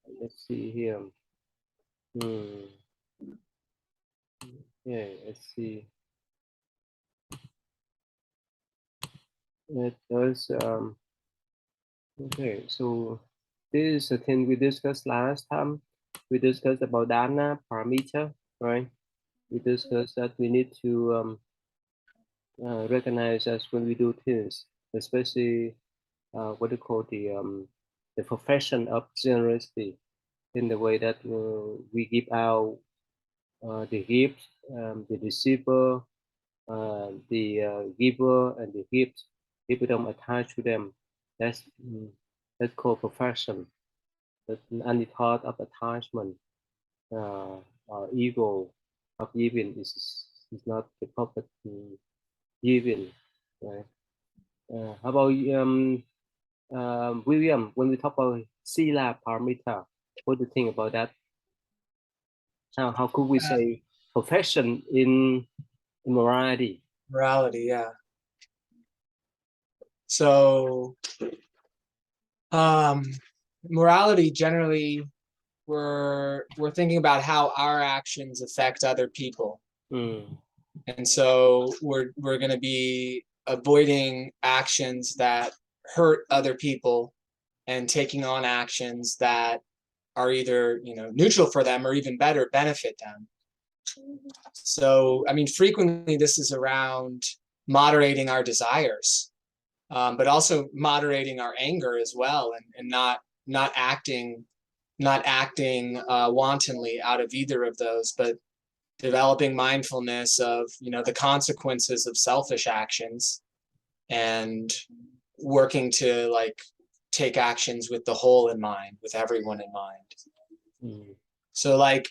Let's see here. Yeah, let's see. It does. Okay, so this is a thing we discussed last time. We discussed about dana parameter, right? We discussed that we need to recognize us when we do things, especially what they call the profession of generosity, in the way that we give out the gift, the receiver, the giver, and the gift. If we don't attach to them, that's that's called perfection. But any thought of attachment uh, or ego of giving is not the perfect giving, right? How about William? When we talk about sila paramita, what do you think about that? How could we Uh, say perfection in morality? Morality, yeah. So, um, morality generally, we're thinking about how our actions affect other people, and so we're going to be avoiding actions that hurt other people and taking on actions that are either neutral for them or even better benefit them. So I mean, frequently this is around moderating our desires, but also moderating our anger as well, and not acting wantonly out of either of those, but developing mindfulness of the consequences of selfish actions, and working to like take actions with the whole in mind, with everyone in mind. So like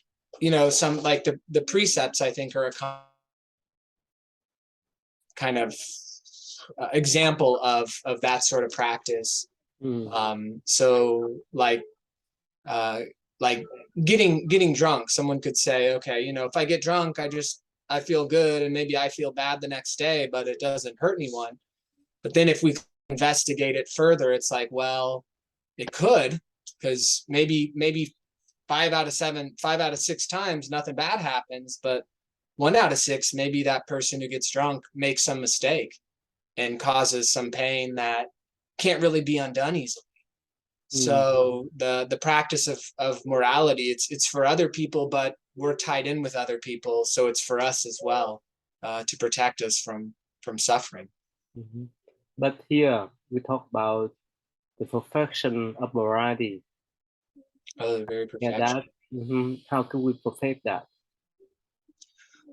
some like the precepts, I think, are a kind of example of that sort of practice. So uh, like getting drunk, someone could say, okay, if I get drunk, I feel good, and maybe I feel bad the next day, but it doesn't hurt anyone. But then if we investigate it further, it's like, well, it could, because maybe 5 out of 6 times nothing bad happens, but 1 out of 6, maybe that person who gets drunk makes some mistake and causes some pain that can't really be undone easily. So the practice of morality, it's for other people, but we're tied in with other people, so it's for us as well, to protect us from suffering. But here we talk about the perfection of morality. Oh, the very Yeah, perfection. that. How can we perfect that?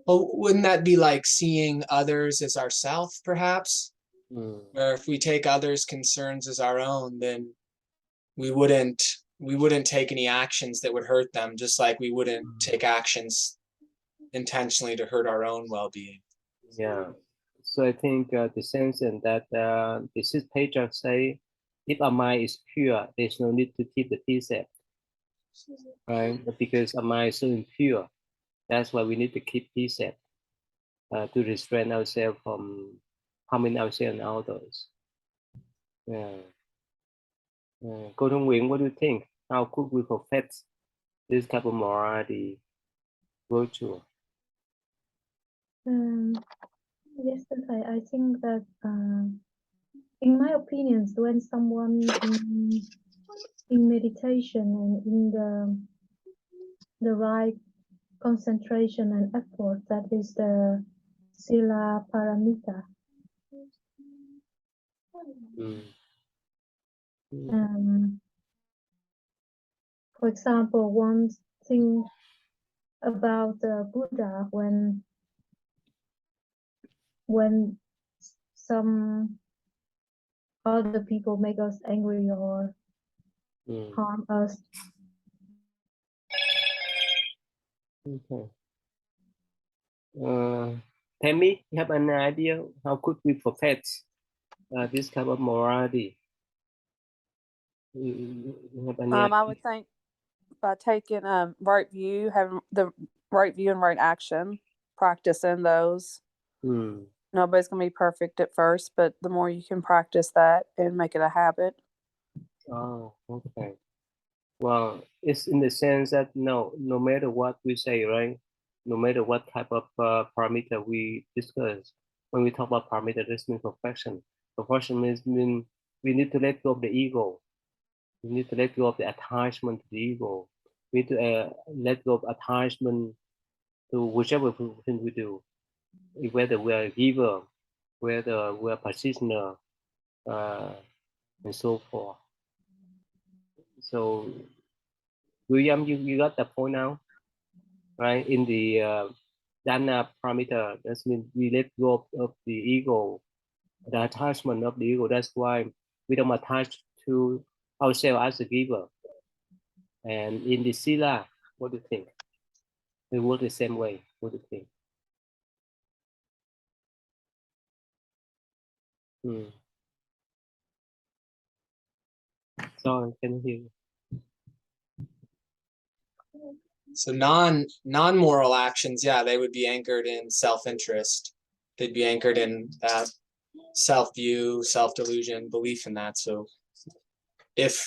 Well, wouldn't that be like seeing others as ourself, perhaps? Where if we take others' concerns as our own, then we wouldn't take any actions that would hurt them, just like we wouldn't take actions intentionally to hurt our own well-being. Yeah. So I think the sense in that the sixth page say, if our mind is pure, there's no need to keep the precept, right? But because our mind is so impure, that's why we need to keep precept to restrain ourselves from harming ourselves and others. Yeah. Cô Thông Nguyễn, what do you think? How could we perfect this type of morality virtue? Yes, I think that in my opinion, when someone in meditation and in the right concentration and effort, that is the sila paramita. For example, one thing about Buddha, when some other people make us angry or harm us. Okay. Tammy, you have an idea how could we perfect this kind of morality? You have any idea? I would think by taking right view, having the right view and right action, practicing those. Nobody's gonna be perfect at first, but the more you can practice that and make it a habit. Oh, okay. Well, it's in the sense that no matter what we say, right? No matter what type of parameter we discuss, when we talk about parameter, this means perfection. Perfection means we need to let go of the ego. We need to let go of the attachment to the ego. We need to let go of attachment to whichever thing we do, whether we are a giver, whether we are a practitioner, uh, and so forth. So, William, you got the point now, right? In the dana parameter, that means we let go of the ego, the attachment of the ego. That's why we don't attach to ourselves as a giver. And in the sila, what do you think? It works the same way. What do you think? Sorry, can you hear you? So non-moral actions, yeah, they would be anchored in self-interest. They'd be anchored in that self-view, self-delusion, belief in that. So if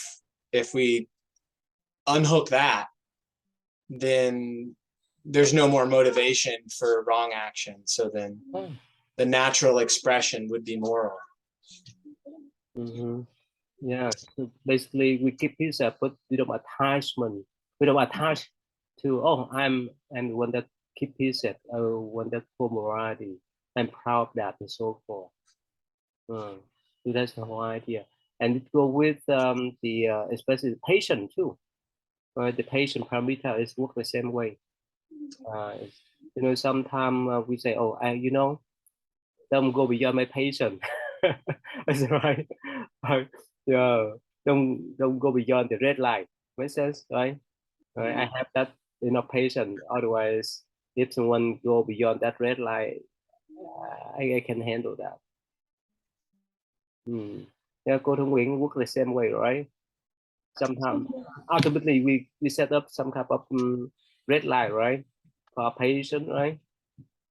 we unhook that, then there's no more motivation for wrong action. So then the natural expression would be moral. Yeah, so basically we keep peace, but we don't attachment. We don't attach to, oh, I'm one that keep peace, one that for morality. I'm proud of that and so forth. So that's the whole idea. And it go with the especially the patient too. The patient parameter is work the same way. Sometimes we say, oh, don't go beyond my patient. That's right. Yeah, don't go beyond the red light. Makes sense, right? Right. I have that enough patience. Otherwise, if someone go beyond that red light, I can handle that. Yeah, cô Thông Nguyễn work the same way, right? Sometimes, ultimately, we set up some type of red light, right? For our patient, right?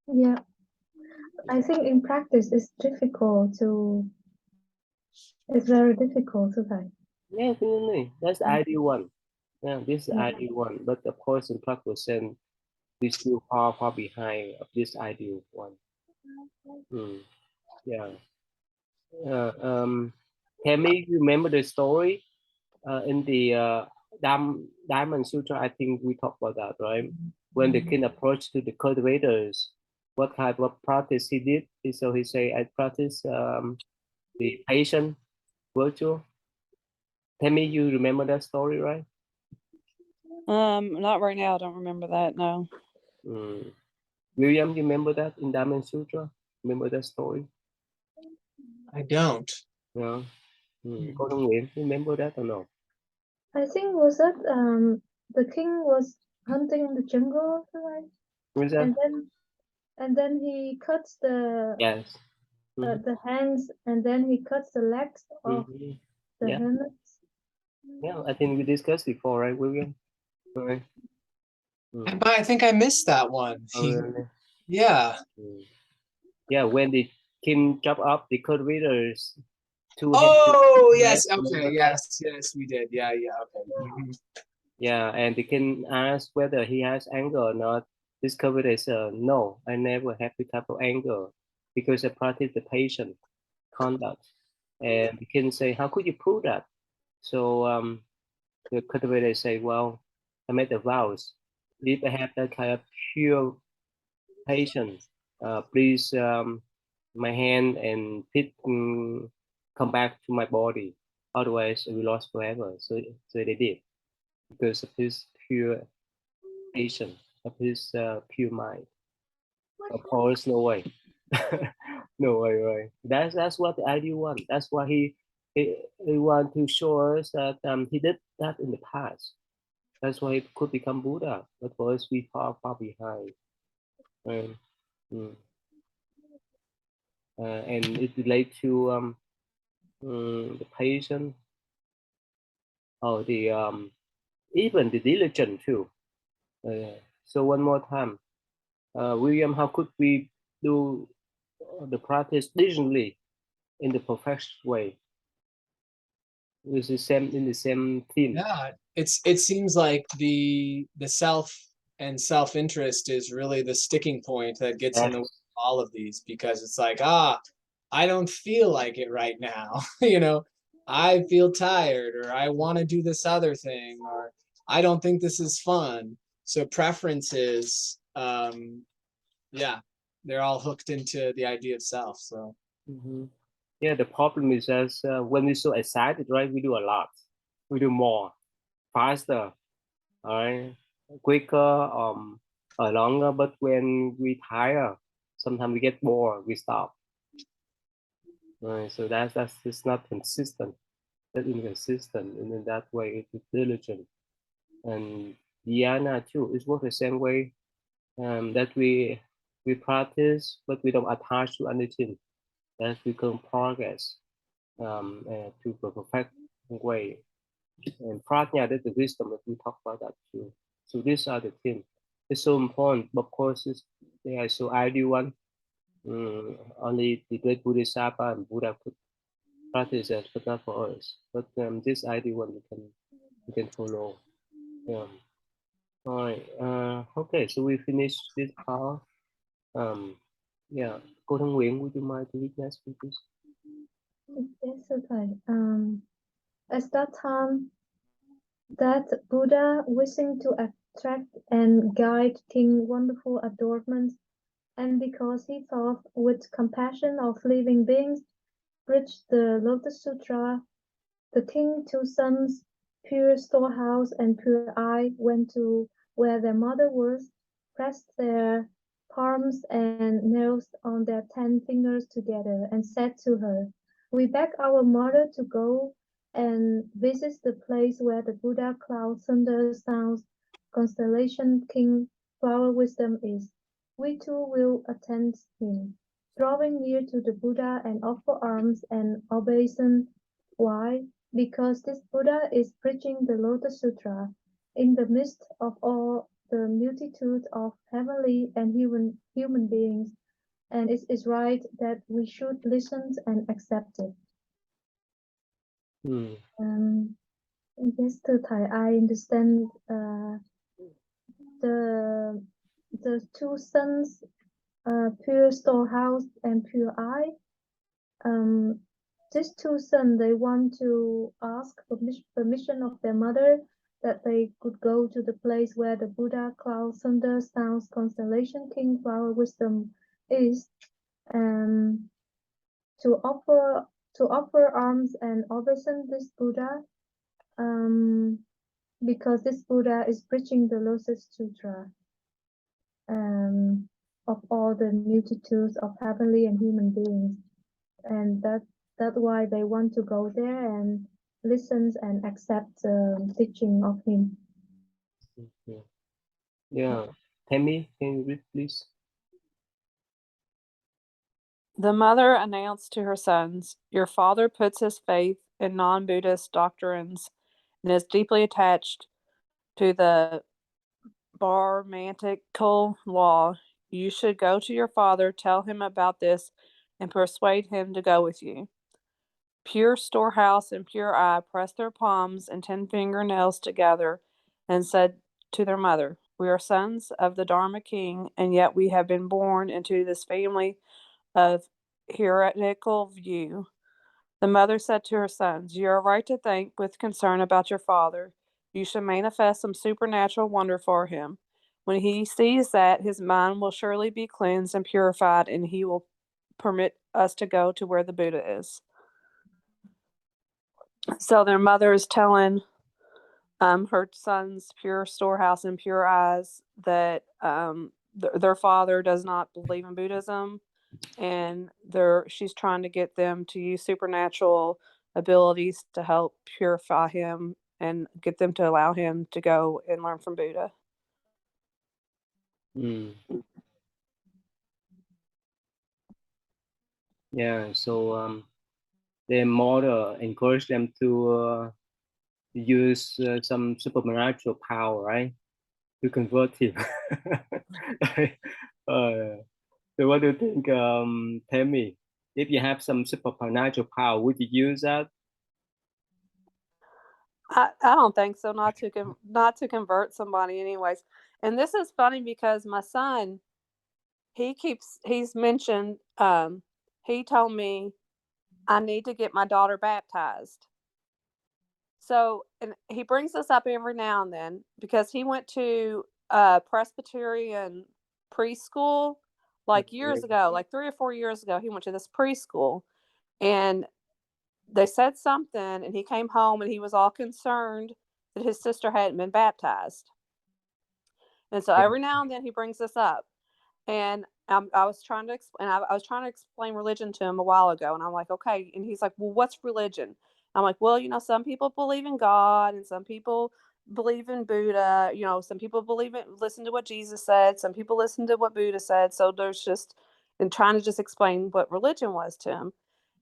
Yeah, I think in practice it's very difficult to find. Yeah, definitely. That's the ideal one. Yeah, this is the ideal one. But of course, in practice, we still far behind of this ideal one. Yeah. Tammy, you remember the story in the Diamond Sutra? I think we talked about that, right? When the king approached to the cultivators, what type of practice he did? So he say, I practice the patient virtue. Tammy, you remember that story, right? Not right now. I don't remember that. No. William, you remember that in Diamond Sutra? Remember that story? I don't. No. Cô Thông Nguyễn, remember that or no? I think was that the king was hunting in the jungle, right? And then he cuts the yes. The hands, and then he cuts the legs off the helmets. Yeah, I think we discussed before, right, William? Right. But I think I missed that one. Oh, really? Yeah. Yeah, when the king chop up the cultivators, Oh, yes. Okay. Yes, we did. Yeah. Okay. Yeah, and the king asked whether he has anger or not. This cultivator said, no, I never have the type of anger because I practice the patient conduct. And the king say, how could you prove that? So the cultivator say, well, I made the vows. If I have that kind of pure patience, please my hand and feet come back to my body. Otherwise, we lost forever. So they did because of his pure patience, of his pure mind. Of course, no way, no way, right? That's what the ideal one. That's why he want to show us that he did that in the past. That's why he could become Buddha. But for us, we far behind. And it relates to the patient or the even the diligent too. So one more time, William, how could we do the practice diligently in the perfect way? It's the same in the same theme. Yeah, it seems like the self and self-interest is really the sticking point that gets in the way Yes. of all of these, because it's like, I don't feel like it right now. I feel tired, or I want to do this other thing, or I don't think this is fun. So preferences, yeah, they're all hooked into the idea of self. So Yeah, the problem is that when we're so excited, right, we do a lot. We do more, faster, all right, quicker, longer. But when we tire, sometimes we get bored, we stop. Right, so that's it's not consistent. That's inconsistent, and in that way, it's diligent. And dhyana too, it works the same way. That we practice, but we don't attach to anything. That we can progress to the perfect way. And prajna, that's the wisdom that we talk about that too. So these are the things. It's so important. Of course, they are so ideal one. Only the great Bodhisattva and Buddha could practice that, but not for us. But this ideal one we can follow. Yeah. All right. Okay. So we finished this part. Yeah. Cô Thanh Nguyễn, would you mind to read next, please? Yes, okay. At that time, that Buddha, wishing to attract and guide King Wonderful adornments, and because he thought with compassion of living beings, preached the Lotus Sutra. The king's two sons, Pure Storehouse and Pure Eye, went to where their mother was, pressed their palms and nails on their 10 fingers together, and said to her, "We beg our mother to go and visit the place where the Buddha Cloud Thunder Sounds Constellation King Flower Wisdom is. We too will attend him." Drawing near to the Buddha and offer alms and obeisance. Why? Because this Buddha is preaching the Lotus Sutra in the midst of all the multitude of heavenly and human beings, and it is right that we should listen and accept it. Yes, thưa thầy, I understand the two sons, Pure Storehouse and Pure Eye. These two sons, they want to ask permission of their mother that they could go to the place where the Buddha Cloud Thunder Sounds Constellation King Flower Wisdom is, to offer alms and obeisance this Buddha, because this Buddha is preaching the Lotus Sutra of all the multitudes of heavenly and human beings, and that's why they want to go there and listen and accept the teaching of him. Yeah. Tammy, can you read, please? The mother announced to her sons, "Your father puts his faith in non-Buddhist doctrines and is deeply attached to the Brahmanical law. You should go to your father, tell him about this, and persuade him to go with you." Pure Storehouse and Pure Eye pressed their palms and 10 fingernails together and said to their mother, "We are sons of the Dharma King, and yet we have been born into this family of heretical view." The mother said to her sons, "You are right to think with concern about your father. You should manifest some supernatural wonder for him. When he sees that, his mind will surely be cleansed and purified, and he will permit us to go to where the Buddha is." So their mother is telling her sons, Pure Storehouse and Pure Eyes, that their father does not believe in Buddhism, and she's trying to get them to use supernatural abilities to help purify him and get them to allow him to go and learn from Buddha. Yeah, so their mother encouraged them to use some supernatural power, right, to convert him. So what do you think, Tammy? If you have some supernatural power, would you use that? I don't think so. Not to convert somebody, anyways. And this is funny because my son, he's mentioned. He told me I need to get my daughter baptized. So, and he brings this up every now and then because he went to a Presbyterian preschool like years ago, like 3 or 4 years ago. He went to this preschool, and they said something, and he came home and he was all concerned that his sister hadn't been baptized. And so every now and then he brings this up. And I was trying to explain. I was trying to explain religion to him a while ago, and I'm like, okay. And he's like, well, what's religion? I'm like, well, some people believe in God, and some people believe in Buddha. Some people listen to what Jesus said. Some people listen to what Buddha said. So there's just, and trying to just explain what religion was to him.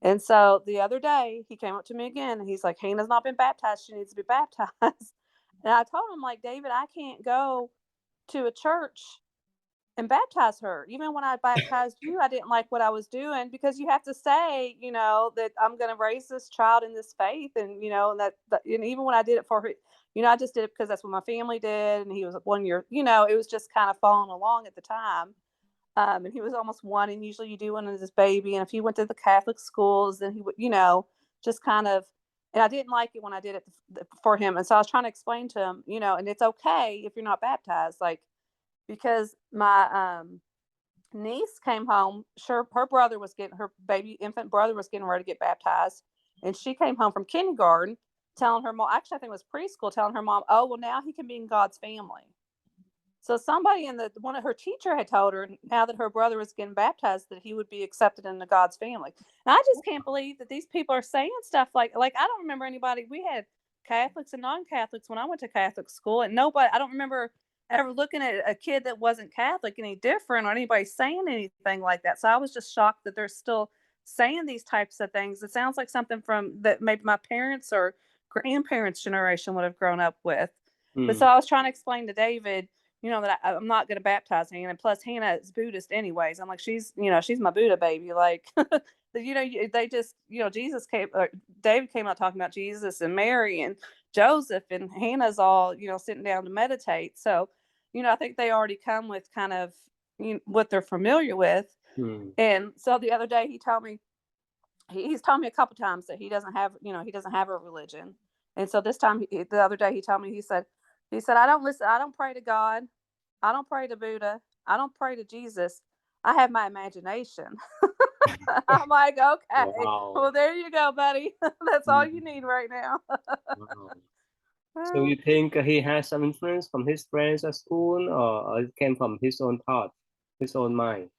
And so the other day he came up to me again, and he's like, Hannah's not been baptized. She needs to be baptized. And I told him, like, David, I can't go to a church and baptize her. Even when I baptized you, I didn't like what I was doing, because you have to say, that I'm going to raise this child in this faith. And, and and even when I did it for her, I just did it because that's what my family did. And he was 1 year, it was just kind of following along at the time. And he was almost 1, and usually you do one as this baby. And if he went to the Catholic schools, then he would, just kind of, and I didn't like it when I did it for him. And so I was trying to explain to him, and it's okay if you're not baptized, like, because my niece came home. Sure, her baby infant brother was getting ready to get baptized, and she came home from kindergarten telling her mom, actually I think it was preschool, telling her mom, oh, well, now he can be in God's family. So somebody one of her teacher had told her, now that her brother was getting baptized, that he would be accepted into God's family. And I just can't believe that these people are saying stuff like I don't remember anybody. We had Catholics and non-Catholics when I went to Catholic school, and I don't remember ever looking at a kid that wasn't Catholic any different, or anybody saying anything like that. So I was just shocked that they're still saying these types of things. It sounds like something from that maybe my parents or grandparents' generation would have grown up with. But so I was trying to explain to David, that I'm not going to baptize Hannah. And plus, Hannah is Buddhist anyways. I'm like, she's my Buddha baby. Like, they just, Jesus David came out talking about Jesus and Mary and Joseph, and Hannah's all, sitting down to meditate. So, I think they already come with kind of what they're familiar with. And so the other day he told me, he's told me a couple times that he doesn't have a religion. And so this time, the other day, he told me, he said, I don't pray to God. I don't pray to Buddha. I don't pray to Jesus. I have my imagination. I'm like, okay, Wow. well, there you go, buddy. That's all you need right now. Wow. So you think he has some influence from his friends at school, or it came from his own thought, his own mind?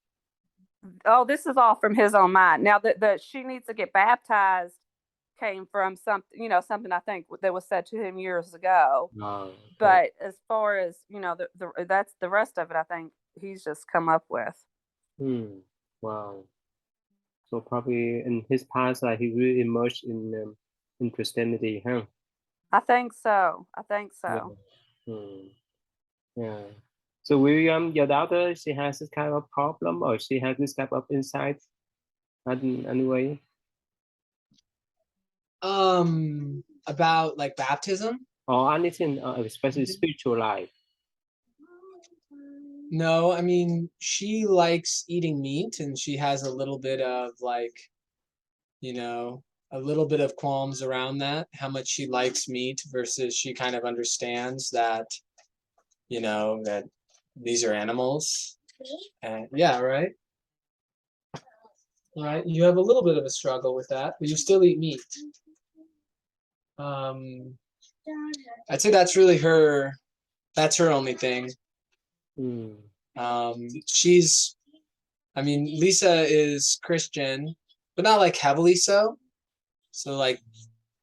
Oh, this is all from his own mind. Now, that she needs to get baptized came from something I think that was said to him years ago. Oh, okay. But as far as that's the rest of it, I think he's just come up with. Wow. So probably in his past, he really immersed in Christianity, huh? I think so. Yeah. Yeah. So William, your daughter, she has this kind of problem, or she has this type of insight in any way? About like baptism? Or anything, especially spiritual life? No, I mean, she likes eating meat, and she has a little bit of like, a little bit of qualms around that, how much she likes meat versus she kind of understands that, that these are animals. And yeah, right? Right. You have a little bit of a struggle with that, but you still eat meat. I'd say that's really that's her only thing. Lisa is Christian, but not like heavily so. So like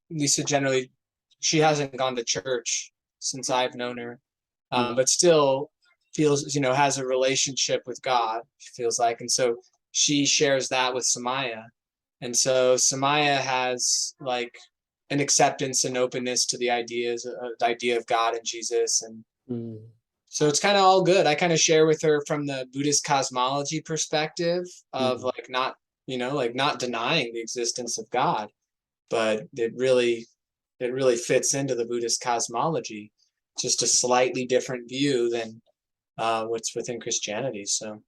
Lisa generally, she hasn't gone to church since I've known her, but still feels, has a relationship with God, feels like. And so she shares that with Samaya. And so Samaya has like an acceptance and openness to the idea of God and Jesus. And so it's kind of all good. I kind of share with her from the Buddhist cosmology perspective of like not, not denying the existence of God, but it really it really fits into the Buddhist cosmology, just a slightly different view than what's within Christianity. So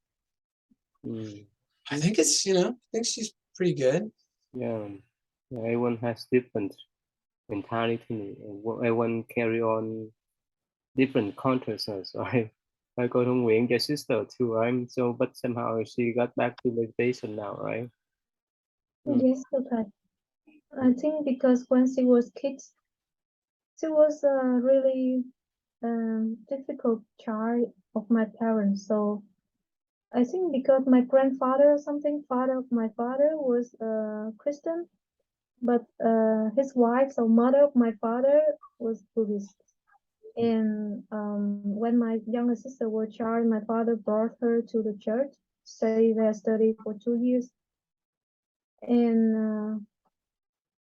I think it's, I think she's pretty good. Yeah, everyone has different mentality. Everyone carry on different consciousness, right? I go to Nguyễn, your sister too, right? So, but somehow she got back to meditation now, right? Yes, okay. I think because when she was kids, she was a really difficult child of my parents. So I think because my grandfather or something, father of my father was Christian, but his wife, so mother of my father, was Buddhist. And when my younger sister was a child, my father brought her to the church, stay there, study for 2 years. And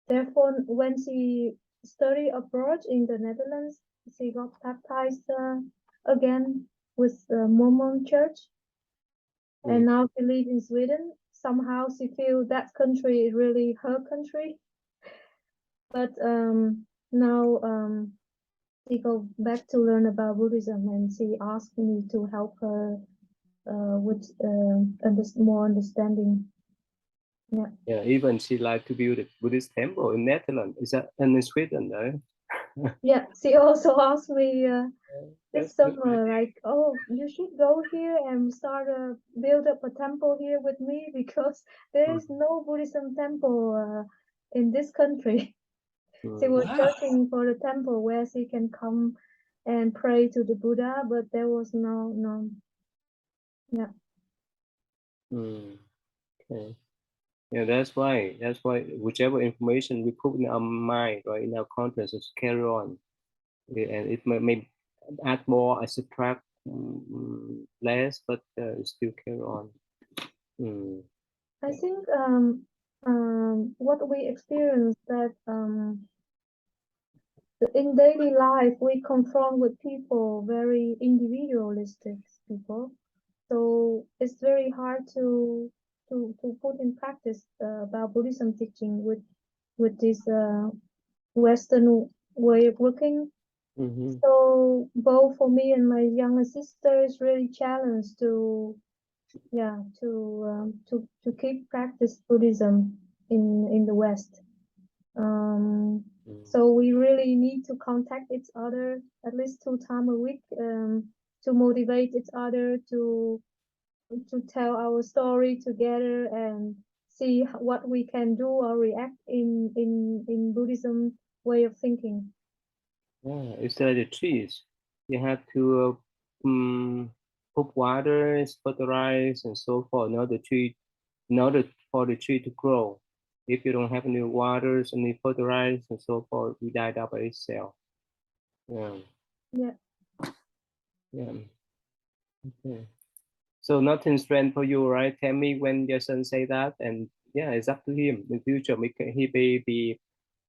therefore, when she studied abroad in the Netherlands, she got baptized again with Mormon church. And now she lives in Sweden. Somehow she feels that country is really her country. But now she go back to learn about Buddhism, and she asked me to help her with more understanding. Yeah, even she like to build a Buddhist temple in Netherlands. Is that in Sweden, right? Yeah, she also asked me this That's good. summer, like, oh, you should go here and build up a temple here with me because there is no Buddhism temple in this country. She was Wow. searching for a temple where she can come and pray to the Buddha, but there was no. Yeah. Okay. Yeah, that's why whichever information we put in our mind, right, in our consciousness, carry on. Yeah, and it may add more, I subtract less, but still carry on. I think what we experience that in daily life we confront with people very individualistic people, so it's very hard to put in practice about Buddhism teaching with this Western way of looking. So both for me and my younger sister is really challenged to keep practice Buddhism in the West. So we really need to contact each other at least 2 times a week to motivate each other to tell our story together and see what we can do or react in Buddhism way of thinking. Yeah, it's like the trees. You have to put water, fertilize, and so forth. In order for the tree to grow. If you don't have any waters, any fertilize, and so forth, it died out by itself. Yeah. Yeah. Yeah. Okay. So nothing strange for you, right? Tell me when your son say that, and yeah, it's up to him. In the future, he may be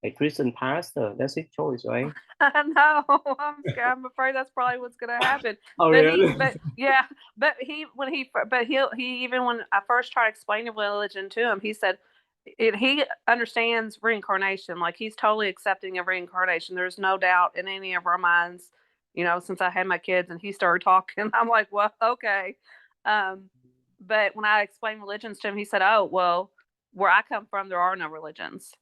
a Christian pastor. That's his choice, right? I know. I'm scared. I'm afraid that's probably what's going to happen. Oh, but really? He even when I first tried explaining religion to him, he said he understands reincarnation. Like he's totally accepting of reincarnation. There's no doubt in any of our minds. Since I had my kids and he started talking, I'm like, well, okay. But when I explained religions to him, he said, "Oh, well, where I come from, there are no religions."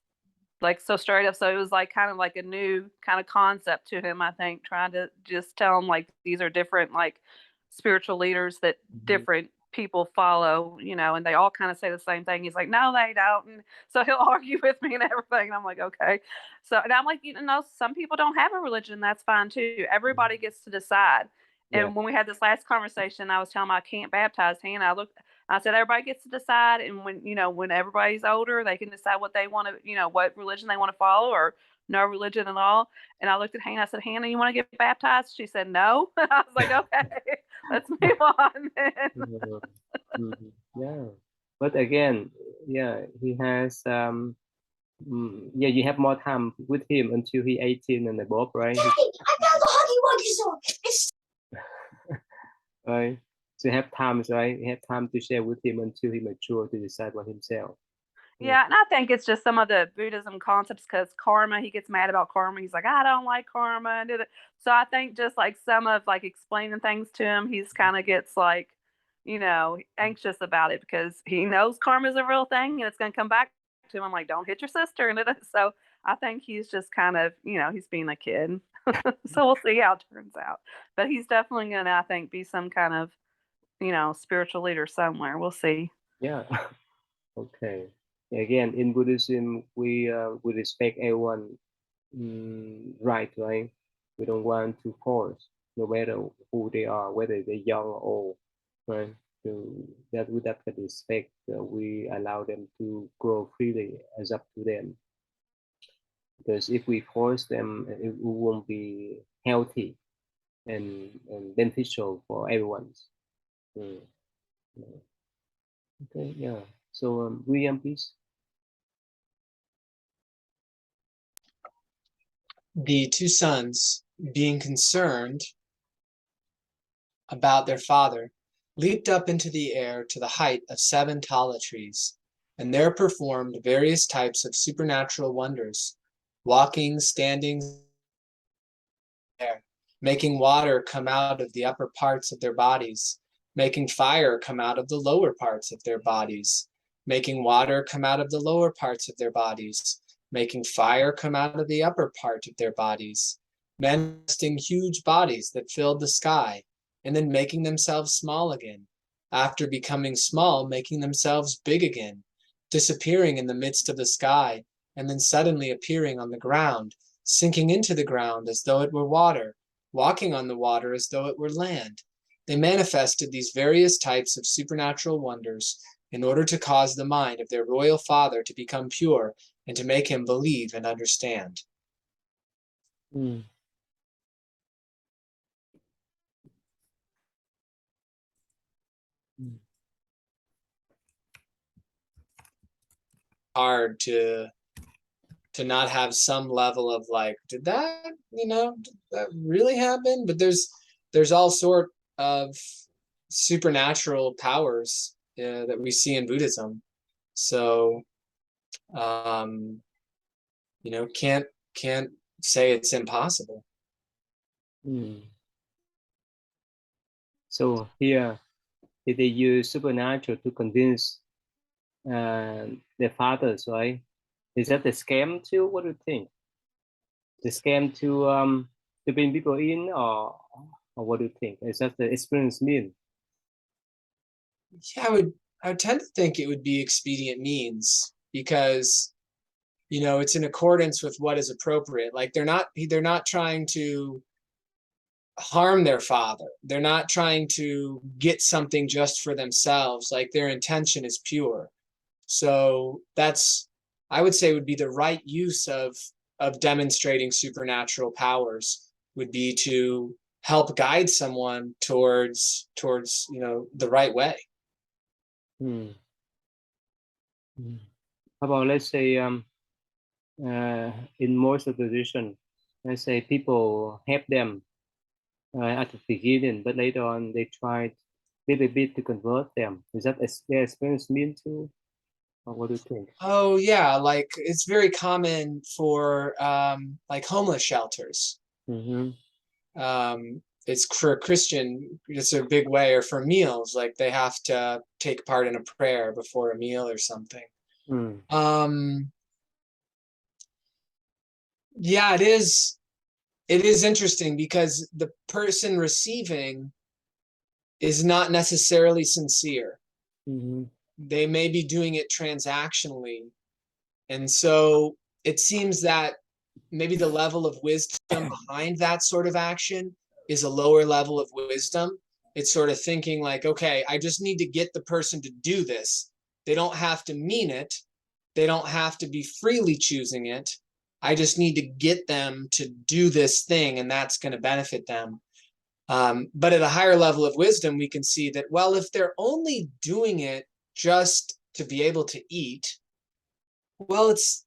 Like so straight up. So it was like kind of like a new kind of concept to him, I think, trying to just tell him like these are different like spiritual leaders that different people follow, and they all kind of say the same thing. He's like, no, they don't. And so he'll argue with me and everything. And I'm like, okay. So, and I'm like, some people don't have a religion. That's fine too. Everybody gets to decide. And when we had this last conversation, I was telling him I can't baptize Hannah. I said everybody gets to decide, and when everybody's older, they can decide what they want to, what religion they want to follow, or no religion at all. And I looked at Hannah. I said, Hannah, you want to get baptized? She said no. I was like, okay, let's move on. Yeah, but again, yeah, he has yeah, you have more time with him until he 18 and above, right? Daddy, I found the Huggy Wuggy song. Right. So you have times, right? You have time to share with him until he mature to decide for himself. Yeah, and I think it's just some of the Buddhism concepts because karma, he gets mad about karma. He's like, I don't like karma. And so I think just like some of like explaining things to him, he's kind of gets like, anxious about it because he knows karma is a real thing and it's going to come back to him. I'm like, don't hit your sister. And so I think he's just kind of, he's being a kid. So we'll see how it turns out. But he's definitely going to, I think, be some kind of, spiritual leader somewhere. We'll see. Yeah. Okay. Again, in Buddhism, we respect everyone right, right? We don't want to force, no matter who they are, whether they're young or old, right? So that with that respect, we allow them to grow freely as up to them. Because if we force them, it won't be healthy and beneficial for everyone. Mm. Okay, yeah. So, William, please. The two sons, being concerned about their father, leaped up into the air to the height of 7 tala trees, and there performed various types of supernatural wonders, walking, standing there, making water come out of the upper parts of their bodies, making fire come out of the lower parts of their bodies, making water come out of the lower parts of their bodies, making fire come out of the upper part of their bodies, manifesting huge bodies that filled the sky, and then making themselves small again. After becoming small, making themselves big again, disappearing in the midst of the sky, and then suddenly appearing on the ground, sinking into the ground as though it were water, walking on the water as though it were land. They manifested these various types of supernatural wonders in order to cause the mind of their royal father to become pure and to make him believe and understand. Mm. Hard to not have some level of like, did that really happen? But there's all sort of supernatural powers that we see in Buddhism. So can't say it's impossible. Mm. So here, did they use supernatural to convince their fathers, right? Is that the scam too? What do you think? The scam to bring people in, or what do you think? Is that the experience mean? Yeah, I would tend to think it would be expedient means because it's in accordance with what is appropriate. Like they're not trying to harm their father. They're not trying to get something just for themselves. Like their intention is pure. So that's, I would say, would be the right use of demonstrating supernatural powers would be to help guide someone towards the right way. Hmm. How about, let's say, in most of the position, let's say people help them at the beginning, but later on they tried little bit to convert them. Is that their experience mean too? Or what do you think? Oh yeah, like it's very common for like homeless shelters. Mm-hmm. It's for Christian, it's a big way, or for meals, like they have to take part in a prayer before a meal or something. Mm. Yeah, it is interesting because the person receiving is not necessarily sincere. Mm-hmm. They may be doing it transactionally. And so it seems that maybe the level of wisdom behind that sort of action is a lower level of wisdom. It's sort of thinking like, okay, I just need to get the person to do this. They don't have to mean it. They don't have to be freely choosing it. I just need to get them to do this thing, and that's going to benefit them. But at a higher level of wisdom, we can see that, well, if they're only doing it just to be able to eat, well, it's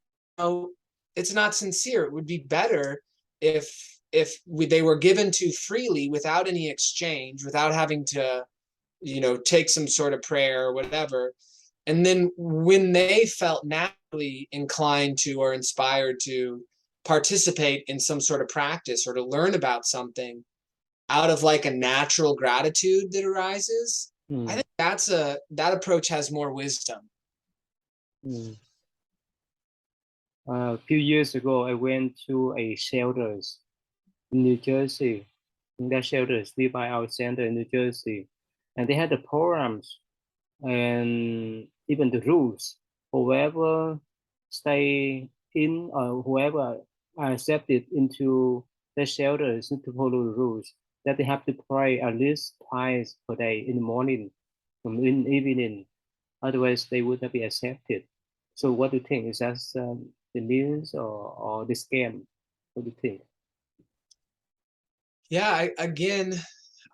not sincere. It would be better if they were given to freely without any exchange, without having to take some sort of prayer or whatever. And then when they felt naturally inclined to or inspired to participate in some sort of practice or to learn about something out of like a natural gratitude that arises, I think that approach has more wisdom. A few years ago, I went to a shelters in New Jersey. That shelter is nearby our center in New Jersey, and they had the programs and even the rules. Whoever stay in or whoever are accepted into the shelters need to follow the rules that they have to pray at least twice per day in the morning and in the evening. Otherwise, they would not be accepted. So, what do you think? Is that the news or the scam? What do you think? Yeah,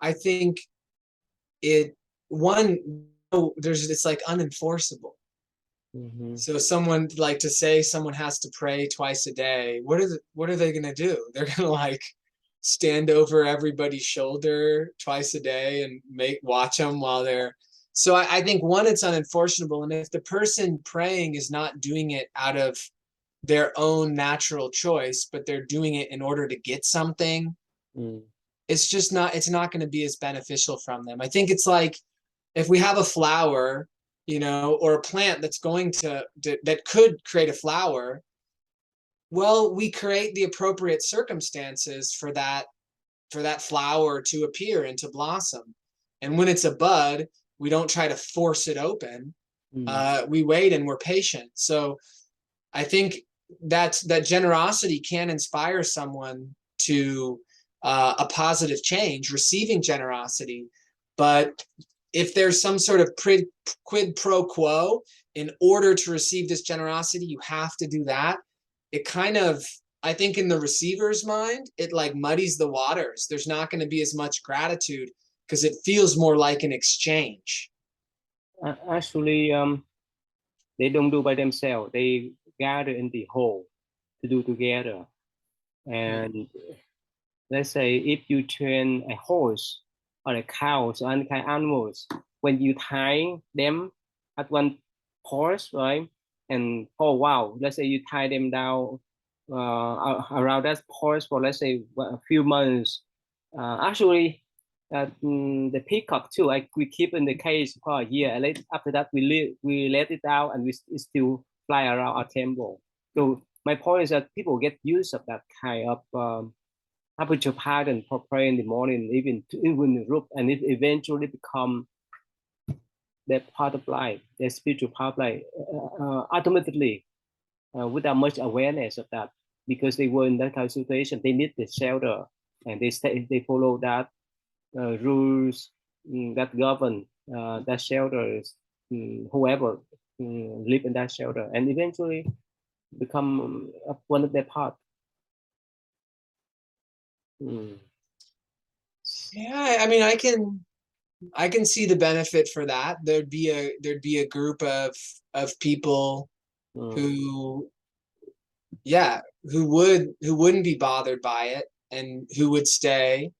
I think it one it's like unenforceable. So someone like to say someone has to pray twice a day. What are they gonna do? They're gonna like stand over everybody's shoulder twice a day and watch them while they're. So I think one, it's unenforceable, and if the person praying is not doing it out of their own natural choice, but they're doing it in order to get something, it's not going to be as beneficial from them. I think it's like if we have a flower, or a plant that's going that could create a flower, well, we create the appropriate circumstances for that flower to appear and to blossom. And when it's a bud, we don't try to force it open. We wait and we're patient. So I think that generosity can inspire someone to a positive change, receiving generosity. But if there's some sort of quid pro quo, in order to receive this generosity, you have to do that. It kind of, I think in the receiver's mind, it like muddies the waters. There's not going to be as much gratitude because it feels more like an exchange. Actually, they don't do by themselves. They gather in the hall to do together. And let's say if you train a horse or a cow or any kind of animals, when you tie them at one horse, right? And for a while, let's say you tie them down around that horse for let's say a few months. Actually, the peacock too, we keep in the cage for a year. And after that, we let it out, and it still fly around our temple. So my point is that people get used of that kind of habitual pattern for praying in the morning, even the group, and it eventually become that part of life, their spiritual part of life, automatically, without much awareness of that, because they were in that kind of situation. They need the shelter, and they follow that rules that govern that shelters, whoever live in that shelter, and eventually become one of their part. Yeah, I mean, I can see the benefit for that. There'd be a group of people who wouldn't be bothered by it and who would stay,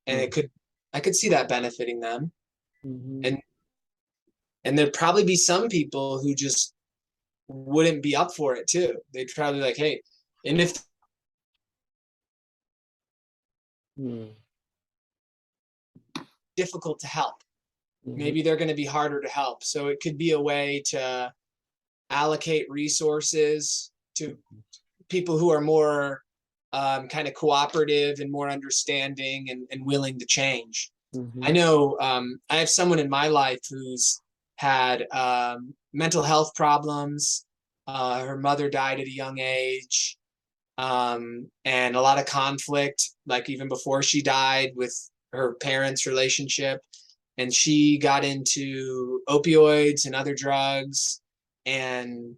and I could see that benefiting them. And there'd probably be some people who just wouldn't be up for it too. They'd probably be like, hey, and if difficult to help, maybe they're going to be harder to help. So it could be a way to allocate resources to people who are more kind of cooperative and more understanding and willing to change. I know I have someone in my life who's had mental health problems. Her mother died at a young age, and a lot of conflict, like even before she died, with her parents' relationship. And she got into opioids and other drugs. And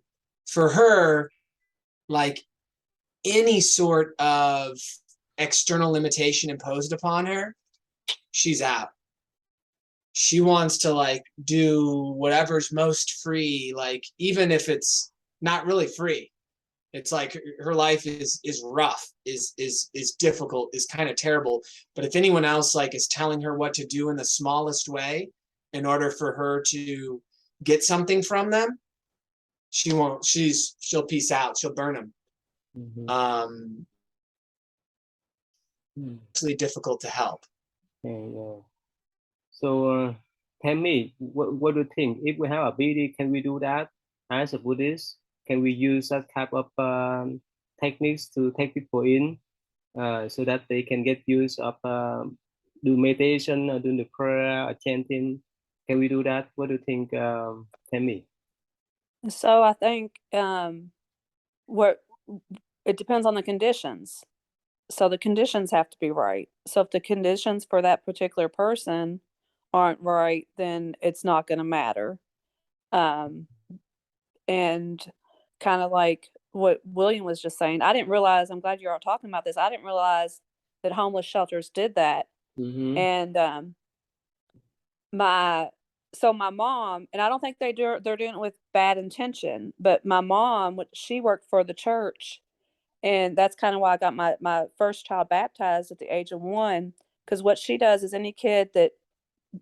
for her, like any sort of external limitation imposed upon her, she's out. She wants to like do whatever's most free, like even if it's not really free. It's like her life is rough, is difficult, is kind of terrible. But if anyone else like is telling her what to do in the smallest way in order for her to get something from them, she won't. She'll peace out. She'll burn them. It's really difficult to help. Yeah. So tell me, what do you think? If we have ability, can we do that as a Buddhist? Can we use that type of techniques to take people in so that they can get use of do meditation or doing the prayer or chanting? Can we do that? What do you think, tell me? So I think what it depends on the conditions. So the conditions have to be right. So if the conditions for that particular person aren't right, then it's not going to matter. And kind of like what William was just saying, I didn't realize, I'm glad you're all talking about this. I didn't realize that homeless shelters did that. And my mom, and I don't think they're doing it with bad intention, but my mom, she worked for the church, and that's kind of why I got my first child baptized at the age of 1, because what she does is any kid that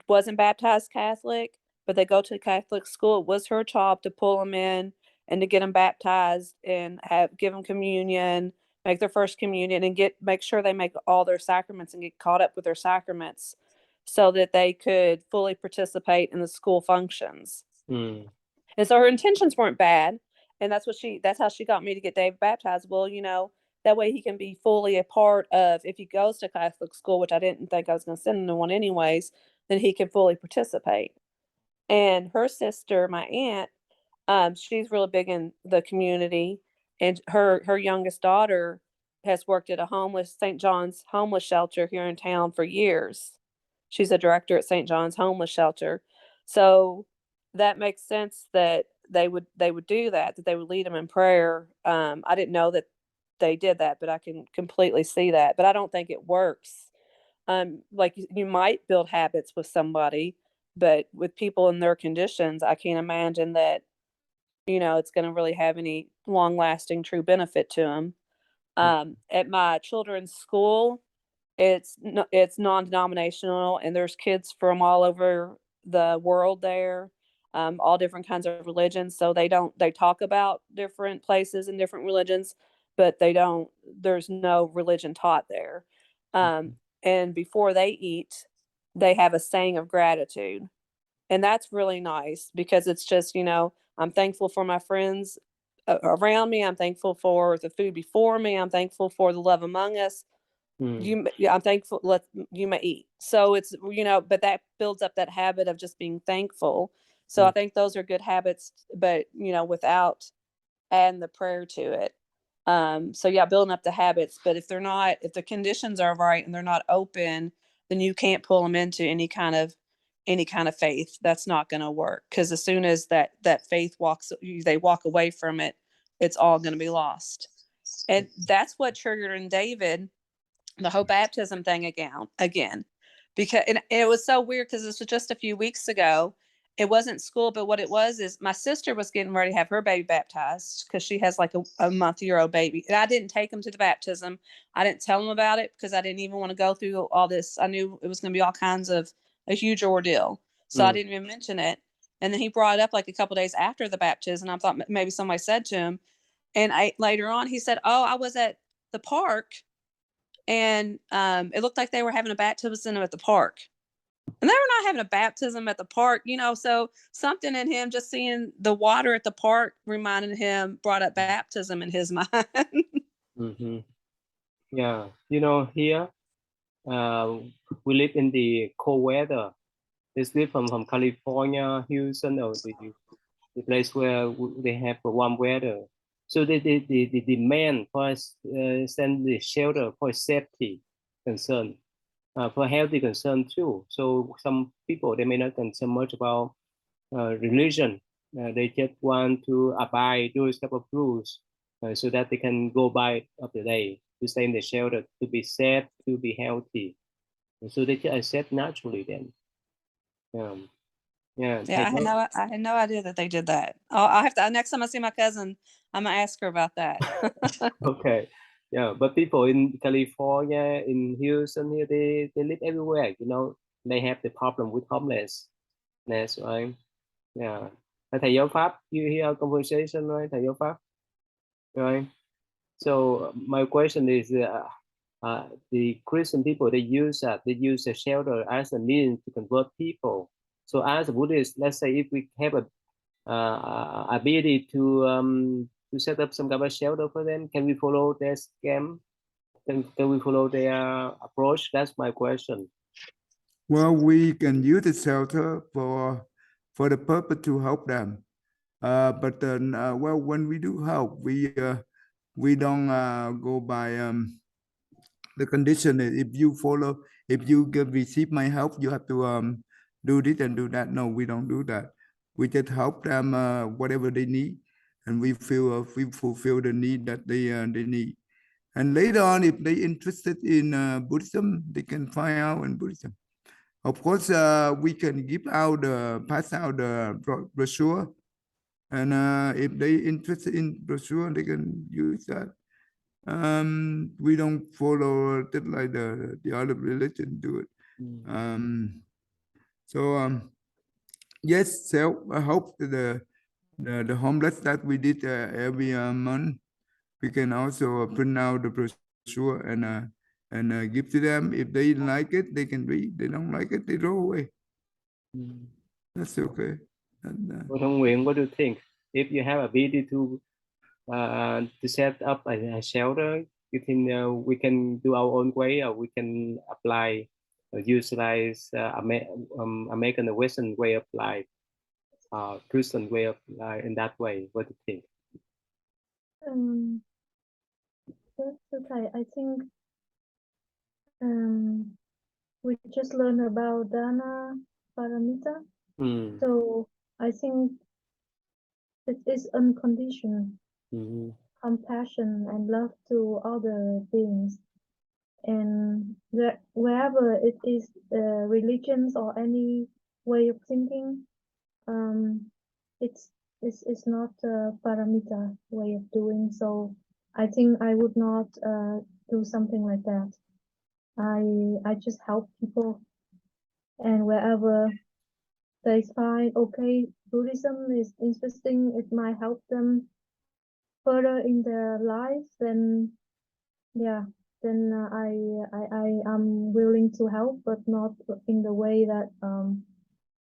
wasn't baptized Catholic, but they go to Catholic school, it was her job to pull them in and to get them baptized and give them communion, make their first communion, and make sure they make all their sacraments and get caught up with their sacraments so that they could fully participate in the school functions. And so her intentions weren't bad. And that's how she got me to get Dave baptized. Well, that way he can be fully a part of, if he goes to Catholic school, which I didn't think I was going to send him to one anyways, then he can fully participate. And her sister, my aunt, she's really big in the community, and her youngest daughter has worked at a St. John's homeless shelter here in town for years. She's a director at St. John's homeless shelter. So that makes sense that they would do that they would lead them in prayer. I didn't know that they did that, but I can completely see that. But I don't think it works. Like you might build habits with somebody, but with people in their conditions, I can't imagine that it's going to really have any long lasting true benefit to them. At my children's school, it's non-denominational, and there's kids from all over the world there, all different kinds of religions. So they talk about different places and different religions, but there's no religion taught there. And before they eat, they have a saying of gratitude. And that's really nice because it's just, I'm thankful for my friends around me. I'm thankful for the food before me. I'm thankful for the love among us. I'm thankful. You may eat. So it's, but that builds up that habit of just being thankful. So I think those are good habits, but without adding the prayer to it. So yeah, building up the habits. But if the conditions are right and they're not open, then you can't pull them into any kind of faith. That's not going to work, because as soon as that faith they walk away from it, it's all going to be lost. And that's what triggered in David the whole baptism thing again, because and it was so weird because this was just a few weeks ago. It wasn't school, but what it was is my sister was getting ready to have her baby baptized because she has like a month-year-old baby, and I didn't take him to the baptism. I didn't tell him about it because I didn't even want to go through all this. I knew it was going to be all kinds of a huge ordeal, so I didn't even mention it. And then he brought it up like a couple days after the baptism. I thought maybe somebody said to him, and later on he said, "Oh, I was at the park, and it looked like they were having a baptism at the park." And they were not having a baptism at the park, so something in him, just seeing the water at the park reminded him, brought up baptism in his mind. Yeah, here we live in the cold weather. It's different from California, Houston, or the place where they have warm weather. So the demand for send the shelter for safety concern, for healthy concern too. So some people, they may not concern much about religion. They just want to abide those type of rules so that they can go by of the day to stay in the shelter, to be safe, to be healthy. And so they just accept naturally then. Yeah, I had no idea that they did that. I'll have to, next time I see my cousin, I'm gonna ask her about that. Okay. Yeah, but people in California, in Houston here, they live everywhere. They have the problem with homelessness, right? Yeah. thầy giáo pháp, you hear our conversation, right? Thầy giáo pháp, right? So my question is, the Christian people, they use a shelter as a means to convert people. So as a Buddhist, let's say if we have a ability to set up some kind of shelter for them, can we follow their scam? Can we follow their approach? That's my question. Well, we can use the shelter for the purpose to help them. But well, when we do help, we don't go by the condition. If you receive my help, you have to do this and do that. No, we don't do that. We just help them whatever they need, and we fulfill the need that they need. And later on, if they interested in Buddhism, they can find out in Buddhism. Of course, we can pass out the brochure, and if they interested in brochure, they can use that. We don't follow just like the other religion do it. Yes, so I hope the homeless that we did every month, we can also print out the brochure and give to them. If they like it, they can read. They don't like it, they throw away. That's okay. Cô Thông Nguyễn, what do you think? If you have ability to set up a shelter, you think we can do our own way, or we can apply or utilize American Western way of life, Christian way of life in that way? What do you think? That's okay. I think we just learned about Dana Paramita. So I think it is unconditional compassion and love to other beings. And wherever it is religions or any way of thinking, it's not a paramita way of doing. So I think I would not do something like that. I just help people, and wherever they find okay, Buddhism is interesting, it might help them further in their life, then yeah, then I am willing to help, but not in the way that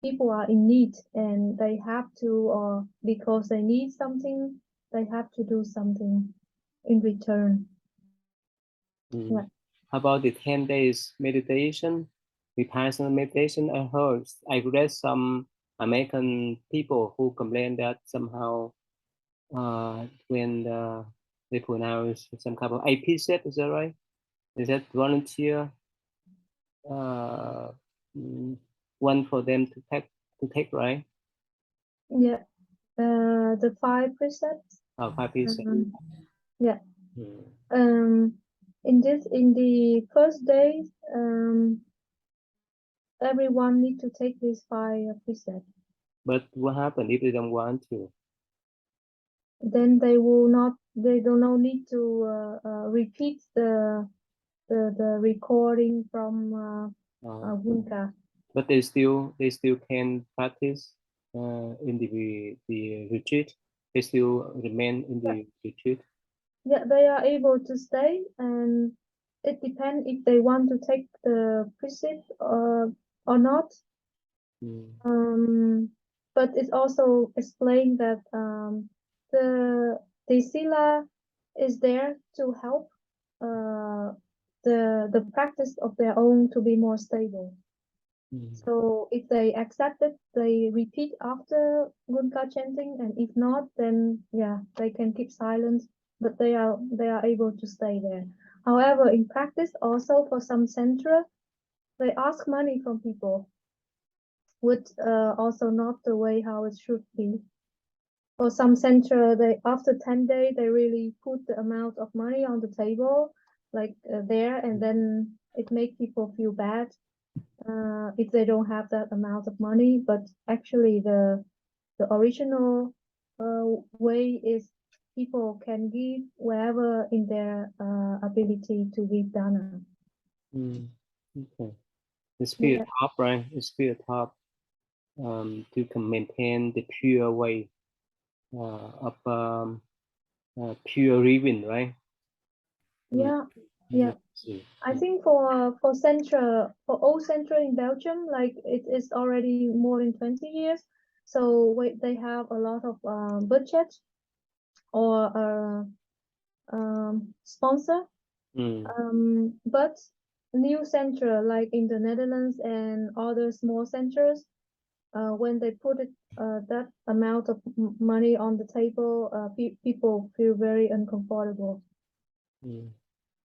people are in need and they have to, or because they need something, they have to do something in return. Yeah. How about the 10 days meditation, vipassana meditation? I read some American people who complain that somehow when they pronounce some kind of IP set, is that right? Is that volunteer one for them to take, right? Yeah, the 5 precepts. 5 precepts. Yeah. In the first days, everyone need to take these 5 precepts. But what happens if they don't want to? Then they do not need to repeat the recording from Gunka. But they still can practice in the retreat. They still remain in the retreat. Yeah, they are able to stay, and it depends if they want to take the precept or not. But it's also explained that the sila is there to help the practice of their own to be more stable. So if they accept it, they repeat after Gunka chanting, and if not, then yeah, they can keep silent, but they are able to stay there. However, in practice, also for some centra, they ask money from people, which also not the way how it should be. For some centra, they after 10 days, they really put the amount of money on the table, like there, and then it makes people feel bad if they don't have that amount of money. But actually, the original way is people can give wherever in their ability to give dana. Okay. The spirit top, right? The spirit top. to maintain the pure way of pure living, right? Yeah, yeah. I think for all central in Belgium, like it is already more than 20 years. So they have a lot of budget or sponsor. But new center like in the Netherlands and other small centers, when they put it that amount of money on the table, people feel very uncomfortable.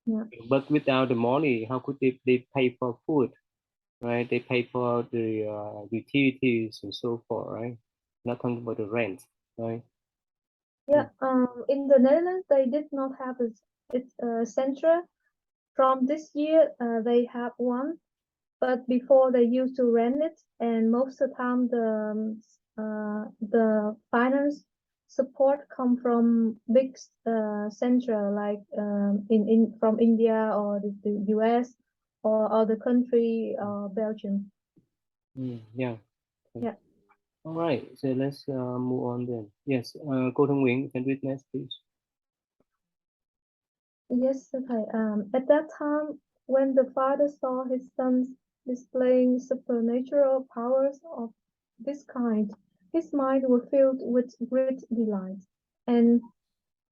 Yeah. But without the money, how could they pay for food, right? They pay for the utilities and so forth, right? Not talking about the rent, right? Yeah. In the Netherlands, they did not have its center. From this year, they have one, but before they used to rent it, and most of the time the finance support come from big center like in from India or the US or other country, Belgium. Yeah. Yeah. All right. So let's move on then. Yes. Cô Thông Nguyễn, can read next, please. Yes, okay. At that time, when the father saw his sons displaying supernatural powers of this kind, his mind was filled with great delight, and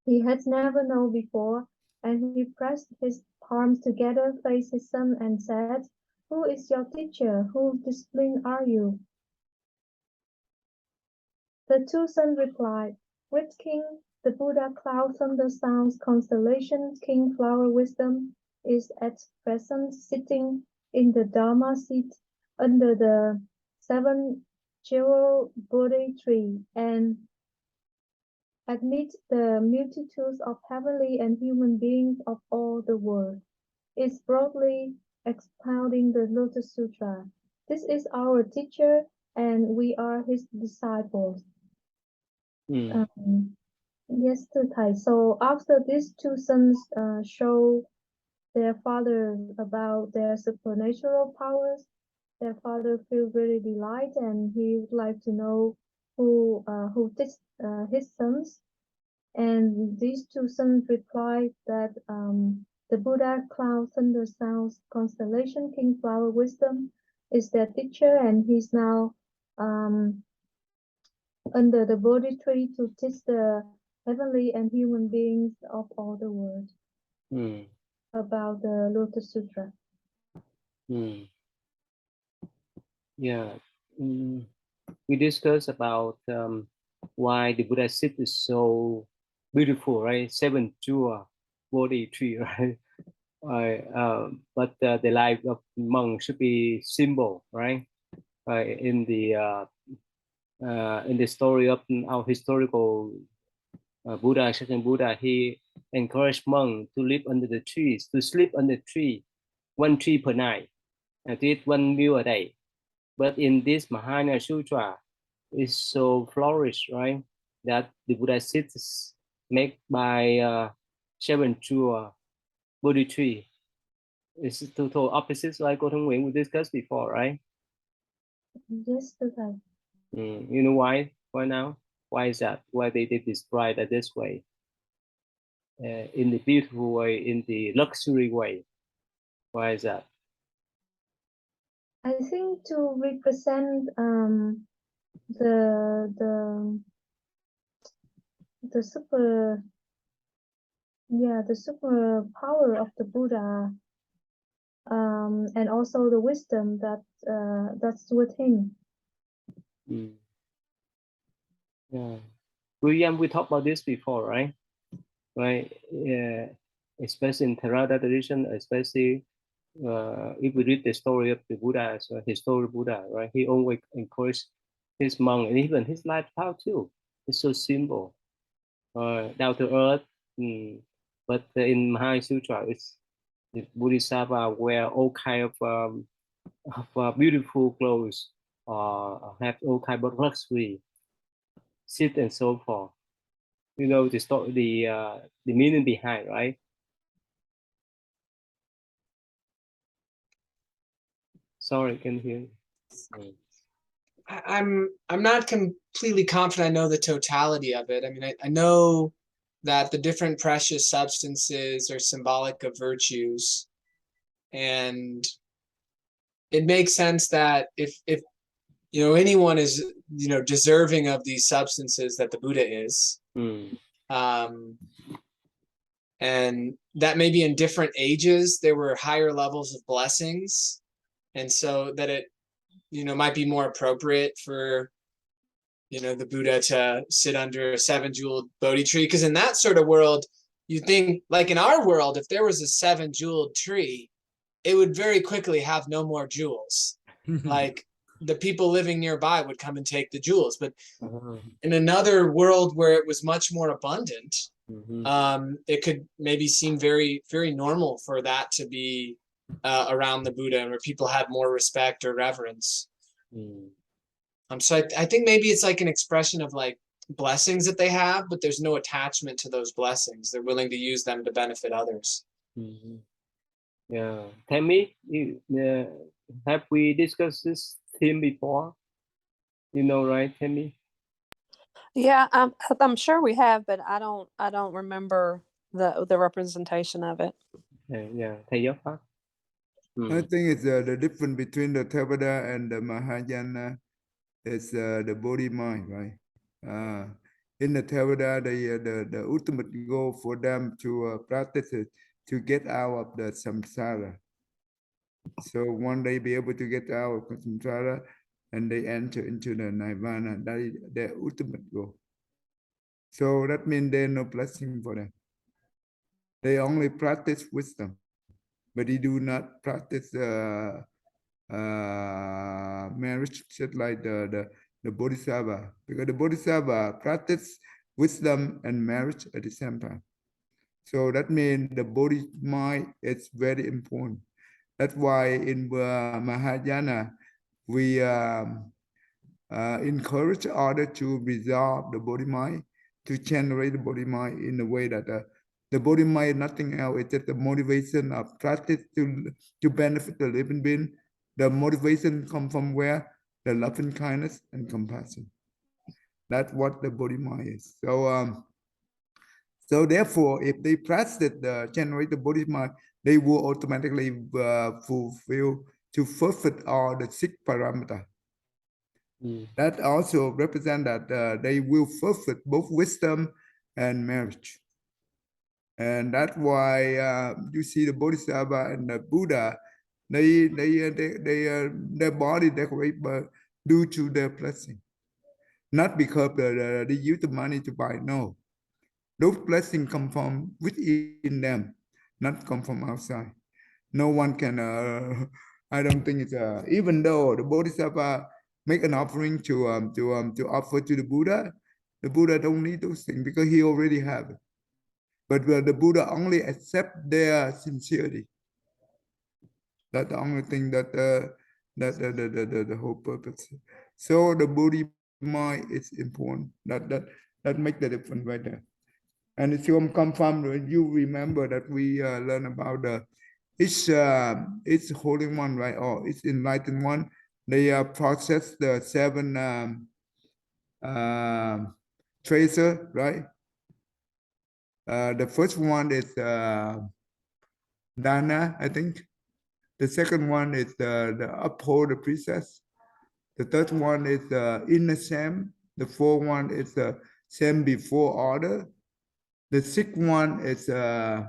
he had never known before, and he pressed his palms together, faced his son, and said, "Who is your teacher? Whose discipline are you?" The two sons replied, "Great King, the Buddha Cloud Thunder Sounds Constellation King Flower Wisdom is at present sitting in the Dharma seat under the seven jewel Bodhi tree, and amid the multitudes of heavenly and human beings of all the world, is broadly expounding the Lotus Sutra. This is our teacher, and we are his disciples." Yes, thưa thầy. So after these two sons show their father about their supernatural powers, their father feel very delight, and he would like to know who teach his sons. And these two sons replied that the Buddha Cloud Thunder Sounds Constellation King Flower Wisdom is their teacher, and he's now under the Bodhi tree to teach the heavenly and human beings of all the world about the Lotus Sutra. Yeah. We discussed about why the Buddha seat is so beautiful, right? Seven jewel Bodhi tree, right? But the life of monk should be simple, right? In the story of our historical Buddha, second Buddha, he encouraged monks to live under the trees, to sleep under the tree, one tree per night, and to eat one meal a day. But in this Mahayana Sutra, it's so flourished, right? That the Buddha sits made by seven jewel Bodhi tree. It's total opposites, like Cô Thông Nguyễn we discussed before, right? Yes, okay. You know why? Why now? Why is that? Why they describe it this way? In the beautiful way, in the luxury way. Why is that? I think to represent the super the super power of the Buddha, and also the wisdom that's with him. Yeah, William, we talked about this before, right? Right. Especially in Theravada tradition, especially if we read the story of the Buddha, so historical Buddha, right? He always encouraged his monk and even his lifestyle too. It's so simple, down to earth. But in Mahayana Sutra, it's the Bodhisattva wear all kind of beautiful clothes, have all kind of luxury, sit and so forth. You know the story, the meaning behind, right? Sorry, can hear you. I'm not completely confident I know the totality of it. I mean, I know that the different precious substances are symbolic of virtues, and it makes sense that if anyone is deserving of these substances, that the Buddha is. Um, and that maybe in different ages there were higher levels of blessings, and so that it might be more appropriate for the Buddha to sit under a 7-jeweled Bodhi tree, because in that sort of world, you think, like in our world, if there was a 7-jeweled tree, it would very quickly have no more jewels. Like the people living nearby would come and take the jewels. But in another world where it was much more abundant, it could maybe seem very, very normal for that to be around the Buddha, where people had more respect or reverence. So I think maybe it's like an expression of like blessings that they have, but there's no attachment to those blessings. They're willing to use them to benefit others. Yeah, Tammy, have we discussed this theme before? You know, right, Tammy? Yeah, I'm sure we have, but I don't remember the representation of it. Yeah, thầy giáo pháp. I think it's the difference between the Theravada and the Mahayana is the body mind, right? In the Theravada, the ultimate goal for them to practice it to get out of the samsara. So one day be able to get out of samsara and they enter into the nirvana. That is their ultimate goal. So that means there's no blessing for them. They only practice wisdom, but they do not practice marriage, just like the bodhisattva, because the bodhisattva practice wisdom and marriage at the same time. So that means the body mind is very important. That's why in Mahayana we encourage others to resolve the body mind, to generate the body mind in a way that the body mind, nothing else, it's just the motivation of practice to benefit the living being. The motivation comes from where? The love and kindness and compassion. That's what the body mind is. So therefore, if they practice generate the body mind, they will automatically fulfill all the 6 parameters. That also represent that they will fulfill both wisdom and marriage. And that's why you see the Bodhisattva and the Buddha, their body decorate due to their blessing. Not because they use the money to buy, no. Those blessings come from within them, not come from outside. No one can, I don't think it's, even though the Bodhisattva make an offering to offer to the Buddha don't need those things because he already have it. But the Buddha only accept their sincerity. That's the only thing that the whole purpose. So the body mind is important. That make the difference right there. And if you come from, you remember that we learn about it's holy one, right? Or it's enlightened one. They process the 7 tracer, right? The first one is Dana, I think. The second one is the uphold the precepts. The third one is the inner Sam. The fourth one is the Sam before order. The sixth one is the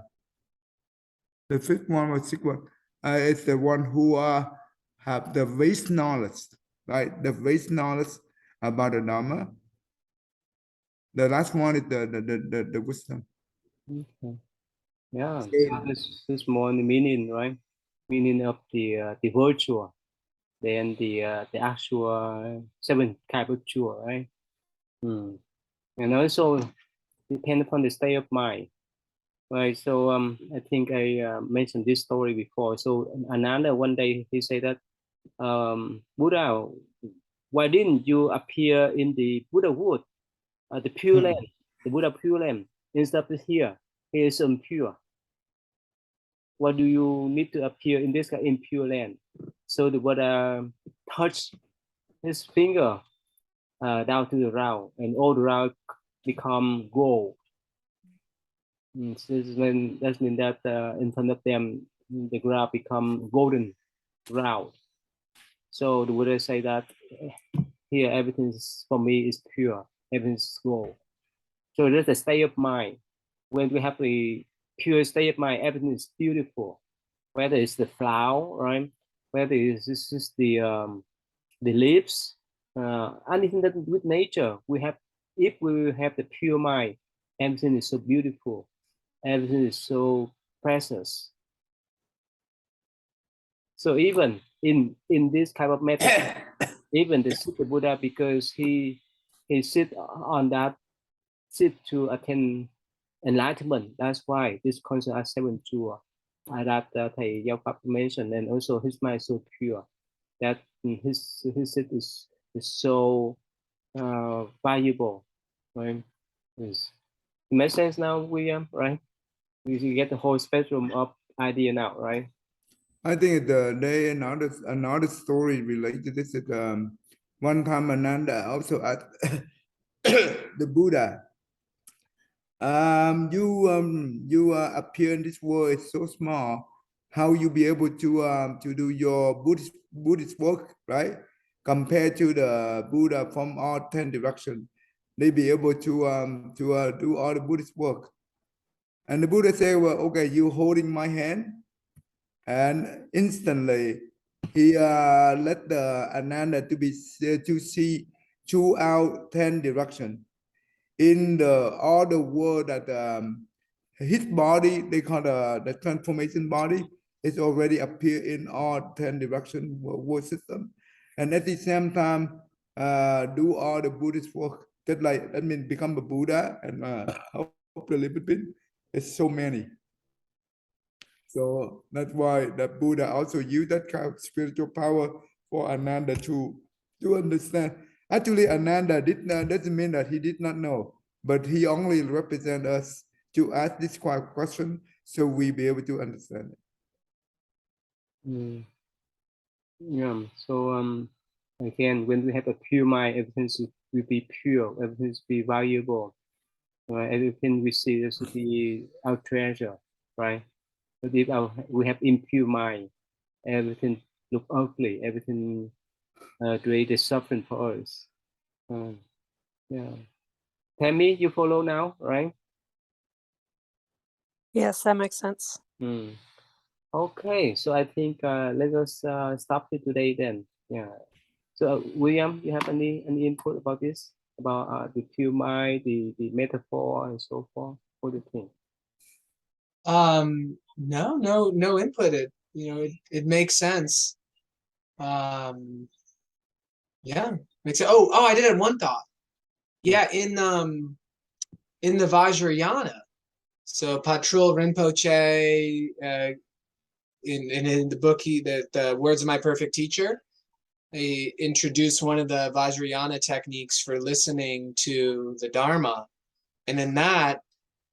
fifth one or sixth one is the one who have the base knowledge, right? The base knowledge about the Dharma. The last one is the wisdom. Okay. Yeah, so this more the meaning, right? Meaning of the virtual, then the actual 7 type of jewel, right? And also depend upon the state of mind, right? So I think I mentioned this story before. So Ananda one day he said that Buddha, why didn't you appear in the Buddha wood, the pure land, the Buddha pure land, instead of here? Here is impure. Why do you need to appear in this impure land? So the Buddha touched his finger down to the ground, and all the ground become gold. So that means that in front of them, the ground become golden ground. So the Buddha say that here everything is, for me is pure, everything is gold. So that's a state of mind. When we have a pure state of mind, everything is beautiful. Whether it's the flower, right? Whether it's this is the leaves, anything that with nature, we have. If we have the pure mind, everything is so beautiful. Everything is so precious. So even in this kind of method, even the Super Buddha, because he sit on that sit to attain enlightenment. That's why this concept are seven jewel that thầy Giáo Pháp mentioned, and also his mind is so pure that his sit is so valuable, right? It makes sense now, William, right? You get the whole spectrum of idea now, right? I think they another story related to this is one time Ananda also asked the Buddha, you appear in this world is so small, how you be able to do your Buddhist work, right? Compared to the Buddha from all 10 directions, they be able to do all the Buddhist work. And the Buddha said, well, okay, you holding my hand, and instantly he let the Ananda to see throughout 10 directions in all the world that his body, they call the transformation body, is already appear in all 10 direction world system, and at the same time do all the Buddhist work, just like that means become a Buddha and help the living being. It's so many. So that's why the Buddha also used that kind of spiritual power for Ananda to understand. Actually, Ananda doesn't mean that he did not know, but he only represent us to ask this question so we be able to understand it. Yeah. So again, when we have a pure mind, everything will be pure, everything will be valuable. Right? Everything we see is to be our treasure, right? But if we have impure mind, everything look ugly, everything create suffering for us. Yeah. Tammy, you follow now, right? Yes, that makes sense. Okay, so I think let us stop here today then. Yeah. So William, you have any input about this, about the pure mind, the metaphor, and so forth? What do you think? No input. It makes sense. Yeah, makes sense. Oh, I did have one thought. Yeah, in the Vajrayana. So Patrul Rinpoche, in the book, the Words of My Perfect Teacher, they introduced one of the Vajrayana techniques for listening to the Dharma. And in that,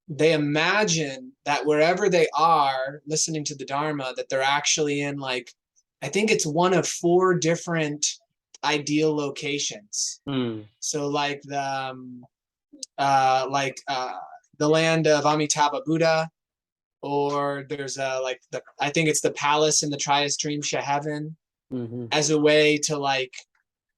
they imagine that wherever they are listening to the Dharma, that they're actually in, like, I think it's one of 4 different ideal locations. So like the land of Amitabha Buddha, or there's I think it's the palace in the Triastreamsha heaven, as a way to like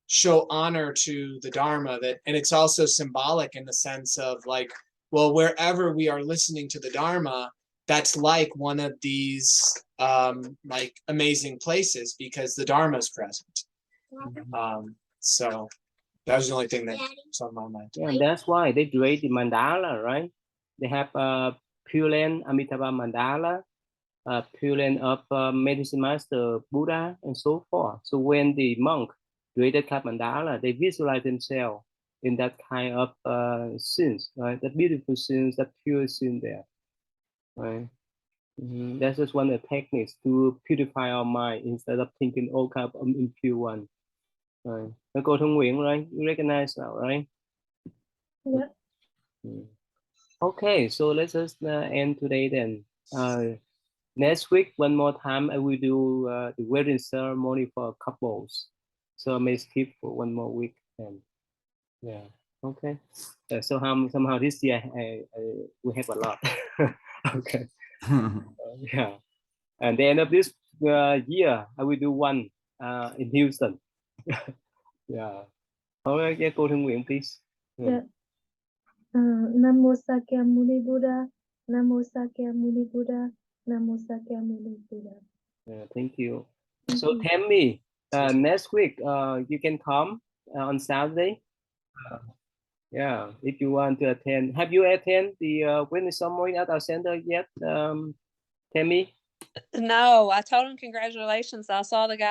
show honor to the Dharma. And it's also symbolic in the sense of like, well, wherever we are listening to the Dharma, that's like one of these like amazing places because the Dharma is present. So that was the only thing that's on my mind. Yeah, that's why they create the mandala, right? They have Pure Land Amitabha Mandala, Pure Land of Medicine Master Buddha, and so forth. So when the monk created that mandala, they visualize themselves in that kind of scenes, right? That beautiful scenes, that pure scene there, right? That's just one of the techniques to purify our mind instead of thinking all kind of impure one. Right. Cô Thông Nguyễn, right? You recognize now, right? Yeah. Okay, so let's just end today then. Next week, one more time, I will do the wedding ceremony for couples. So I may skip for one more week. And yeah, okay. So somehow this year we have a lot. Okay. Yeah. And the end of this year, I will do one in Houston. Yeah. Okay, cô Thương Nguyện, please. Yeah. Namo Sakyamuni Buddha, Namo Sakyamuni Buddha, Namo Sakyamuni Buddha. Thank you. Thank So you. tell me, next week you can come on Saturday. Yeah, if you want to attend. Have you attended the Witness Ceremony at our center yet, Tammy? No, I told him congratulations. I saw the guy